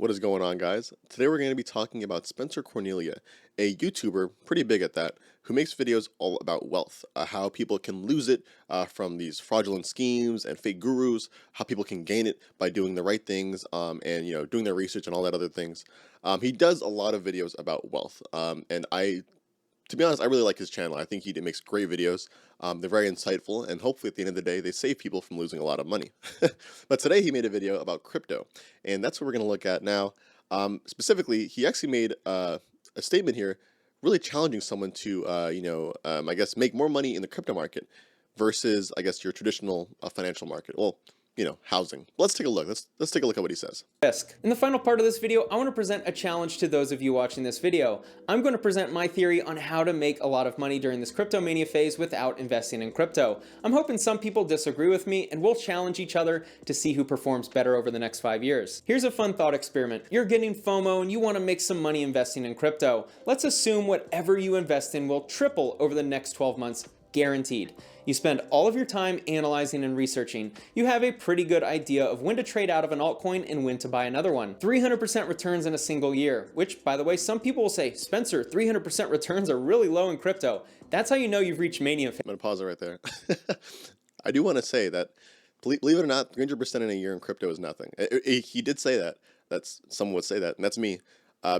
What is going on, guys? Today we're going to be talking about Spencer Cornelia, a YouTuber, pretty big at that, who makes videos all about wealth, how people can lose it from these fraudulent schemes and fake gurus, how people can gain it by doing the right things and doing their research and all that other things. He does a lot of videos about wealth, and to be honest, I really like his channel. I think he makes great videos. They're very insightful, and hopefully at the end of the day, they save people from losing a lot of money. But today he made a video about crypto, and that's what we're going to look at now. Specifically, he actually made a statement here really challenging someone to, I guess, make more money in the crypto market versus, I guess, your traditional financial market. Well, housing. Let's take a look. Let's take a look at what he says. Risk. In the final part of this video, I want to present a challenge to those of you watching this video. I'm going to present my theory on how to make a lot of money during this crypto mania phase without investing in crypto. I'm hoping some people disagree with me, and we'll challenge each other to see who performs better over the next 5 years. Here's a fun thought experiment. You're getting FOMO and you want to make some money investing in crypto. Let's assume whatever you invest in will triple over the next 12 months. Guaranteed. You spend all of your time analyzing and researching. You have a pretty good idea of when to trade out of an altcoin and when to buy another one. 300% returns in a single year, which, by the way, some people will say, Spencer, 300% returns are really low in crypto. That's how you know you've reached mania. I'm going to pause it right there. I do want to say that, believe it or not, 300% in a year in crypto is nothing. He did say that. Someone would say that, and that's me.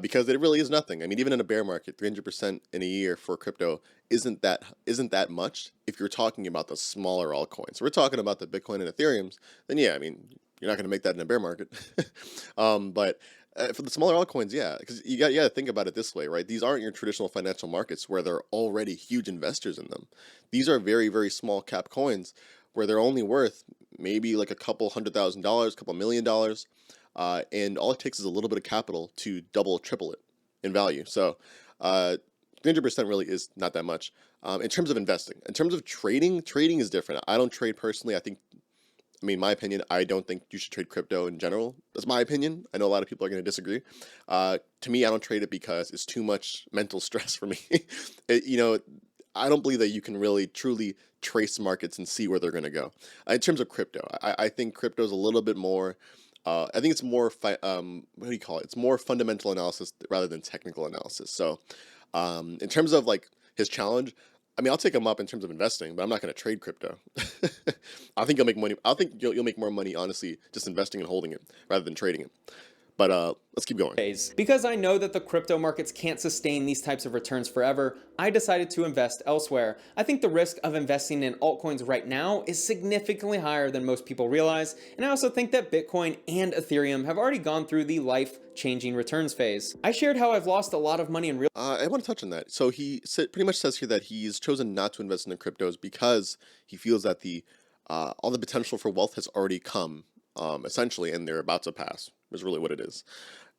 Because it really is nothing. I mean, even in a bear market, 300% in a year for crypto isn't that much. If you're talking about the smaller altcoins, so we're talking about the Bitcoin and Ethereums, then yeah, I mean, you're not going to make that in a bear market. But for the smaller altcoins, yeah, because you got to think about it this way, right? These aren't your traditional financial markets where there are already huge investors in them. These are very, very small cap coins where they're only worth maybe like a couple $100,000, couple $1 million. And all it takes is a little bit of capital to double, triple it in value. So 300% really is not that much. In terms of investing, in terms of trading is different. I don't trade personally. My opinion, I don't think you should trade crypto in general. That's my opinion. I know a lot of people are going to disagree. To me, I don't trade it because it's too much mental stress for me. I don't believe that you can really truly trace markets and see where they're going to go. In terms of crypto, I think crypto is a little bit more. I think it's more, what do you call it? It's more fundamental analysis rather than technical analysis. So in terms of like his challenge, I'll take him up in terms of investing, but I'm not going to trade crypto. I think you'll make money. I think you'll make more money, honestly, just investing and holding it rather than trading it. But let's keep going. Because I know that the crypto markets can't sustain these types of returns forever, I decided to invest elsewhere. I think the risk of investing in altcoins right now is significantly higher than most people realize, and I also think that Bitcoin and Ethereum have already gone through the life-changing returns phase. I shared how I've lost a lot of money in real. I want to touch on that. So he pretty much says here that he's chosen not to invest in the cryptos because he feels that all the potential for wealth has already come. Essentially, and they're about to pass is really what it is.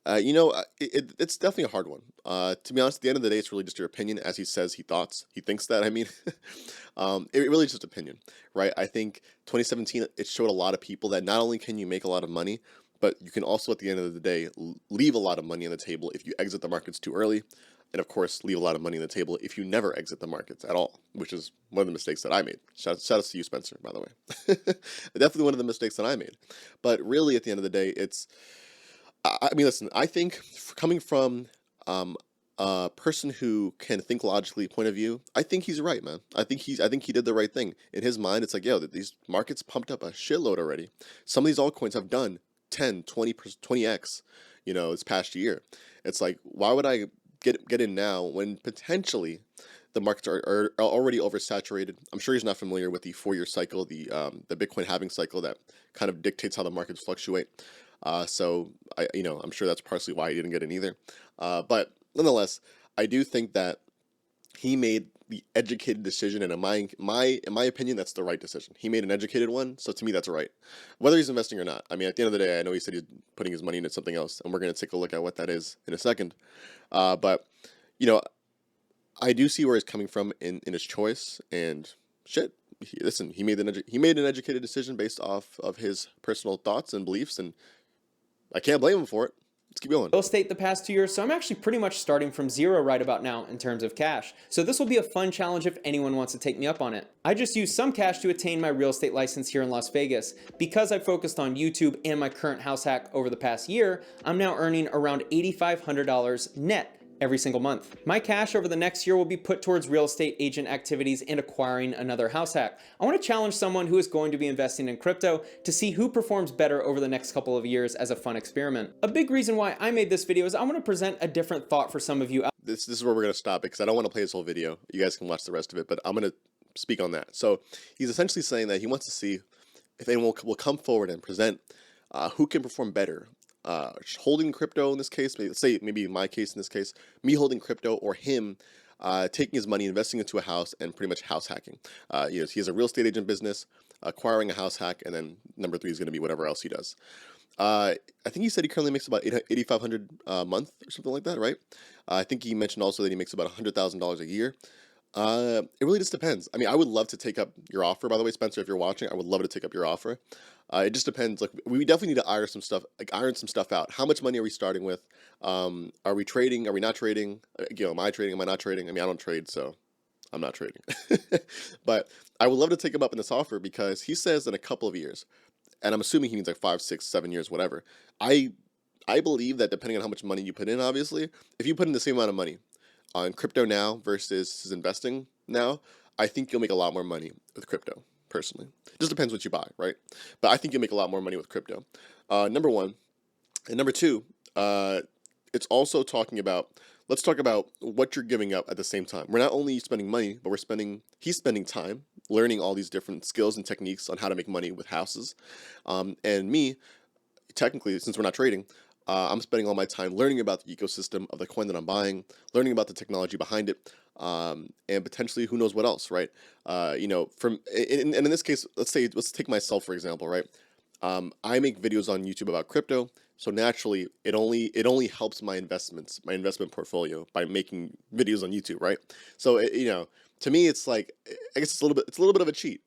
It's definitely a hard one. To be honest, at the end of the day, it's really just your opinion. As he says, he thinks that. It really is just opinion, right? I think 2017, it showed a lot of people that not only can you make a lot of money, but you can also, at the end of the day, leave a lot of money on the table if you exit the markets too early. And of course, leave a lot of money on the table if you never exit the markets at all, which is one of the mistakes that I made. Shout out to you, Spencer, by the way. Definitely one of the mistakes that I made. But really, at the end of the day, listen, I think coming from a person who can think logically, point of view, I think he's right, man. I think he did the right thing. In his mind, it's like, these markets pumped up a shitload already. Some of these altcoins have done 10, 20x, this past year. It's like, why would I get in now when potentially the markets are already oversaturated? I'm sure he's not familiar with the 4-year cycle, the Bitcoin halving cycle that kind of dictates how the markets fluctuate. So I'm sure that's partially why he didn't get in either. But nonetheless, I do think that he made the educated decision, and in my opinion, that's the right decision. He made an educated one, so to me, that's right. Whether he's investing or not. At the end of the day, I know he said he's putting his money into something else, and we're going to take a look at what that is in a second. But I do see where he's coming from in his choice, and shit. He made an educated decision based off of his personal thoughts and beliefs, and I can't blame him for it. let's keep going. Real estate the past 2 years, so I'm actually pretty much starting from zero right about now in terms of cash. So this will be a fun challenge if anyone wants to take me up on it. I just used some cash to attain my real estate license here in Las Vegas. Because I focused on YouTube and my current house hack over the past year, I'm now earning around $8,500 net every single month. My cash over the next year will be put towards real estate agent activities and acquiring another house hack. I want to challenge someone who is going to be investing in crypto to see who performs better over the next couple of years as a fun experiment. A big reason why I made this video is I want to present a different thought for some of you. This is where we're going to stop it because I don't want to play this whole video. You guys can watch the rest of it, but I'm going to speak on that. So he's essentially saying that he wants to see if anyone will come forward and present who can perform better. Holding crypto in this case, maybe in my case in this case, me holding crypto or him taking his money, investing into a house and pretty much house hacking. He has a real estate agent business, acquiring a house hack, and then number 3 is going to be whatever else he does. I think he said he currently makes about $8,500 a month or something like that, right? I think he mentioned also that he makes about $100,000 a year. It really just depends. I mean, I would love to take up your offer, by the way, Spencer, if you're watching, I would love to take up your offer. It just depends. Like, we definitely need to iron some stuff out. How much money are we starting with? Are we trading? Are we not trading? Am I trading? Am I not trading? I mean, I don't trade, so I'm not trading. But I would love to take him up in this offer because he says in a couple of years, and I'm assuming he means like 5, 6, 7 years, whatever. I believe that depending on how much money you put in, obviously, if you put in the same amount of money on crypto now versus his investing now, I think you'll make a lot more money with crypto, personally. It just depends what you buy, right? But I think you'll make a lot more money with crypto. Number one. And number two, it's also talking about, let's talk about what you're giving up at the same time. We're not only spending money, but he's spending time learning all these different skills and techniques on how to make money with houses. And me, technically, since we're not trading, I'm spending all my time learning about the ecosystem of the coin that I'm buying, learning about the technology behind it, and potentially who knows what else, right? And in this case, let's take myself for example, right? I make videos on YouTube about crypto, so naturally, it only helps my investment portfolio by making videos on YouTube, right? So to me, it's like, I guess it's a little bit of a cheat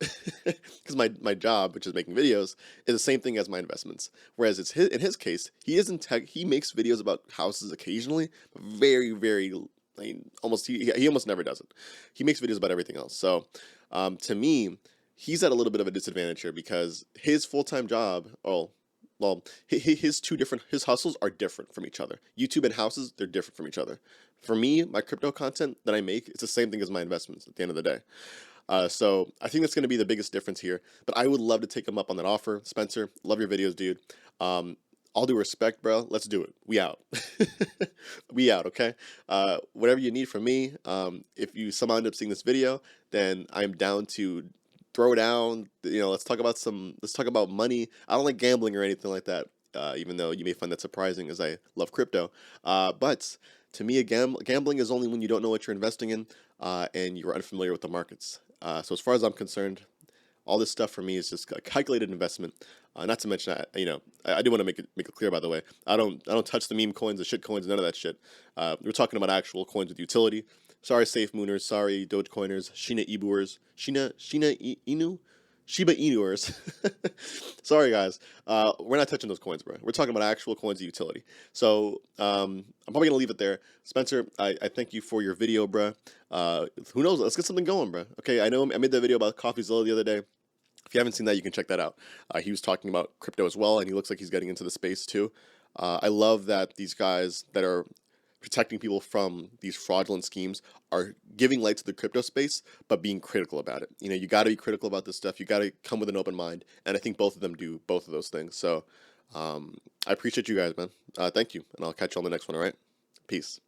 because my job, which is making videos, is the same thing as my investments. Whereas in his case, he isn't he makes videos about houses occasionally, but very, very, I mean, he almost never does it. He makes videos about everything else. So to me, he's at a little bit of a disadvantage here because his full-time job, his hustles are different from each other. YouTube and houses, they're different from each other. For me, my crypto content that I make, it's the same thing as my investments at the end of the day. So I think that's going to be the biggest difference here. But I would love to take him up on that offer. Spencer, love your videos, dude. All due respect, bro. Let's do it. We out. We out, okay? Whatever you need from me, if you somehow end up seeing this video, then I'm down to throw down. Let's talk about money. I don't like gambling or anything like that, even though you may find that surprising as I love crypto. But to me, gambling is only when you don't know what you're investing in and you're unfamiliar with the markets. So as far as I'm concerned, all this stuff for me is just a calculated investment. Not to mention, I do want to make it clear, by the way, I don't touch the meme coins, the shit coins, none of that shit. We're talking about actual coins with utility. Sorry, Safe Mooners. Sorry, Dogecoiners. Shiba Inuers. Sorry, guys. We're not touching those coins, bro. We're talking about actual coins of utility. So I'm probably gonna leave it there. Spencer, I thank you for your video, bro. Who knows? Let's get something going, bro. Okay, I know I made that video about CoffeeZilla the other day. If you haven't seen that, you can check that out. He was talking about crypto as well, and he looks like he's getting into the space too. I love that these guys that are protecting people from these fraudulent schemes are giving light to the crypto space, but being critical about it. You got to be critical about this stuff. You got to come with an open mind, and I think both of them do both of those things. So I appreciate you guys, man. Thank you, and I'll catch you on the next one. All right, peace.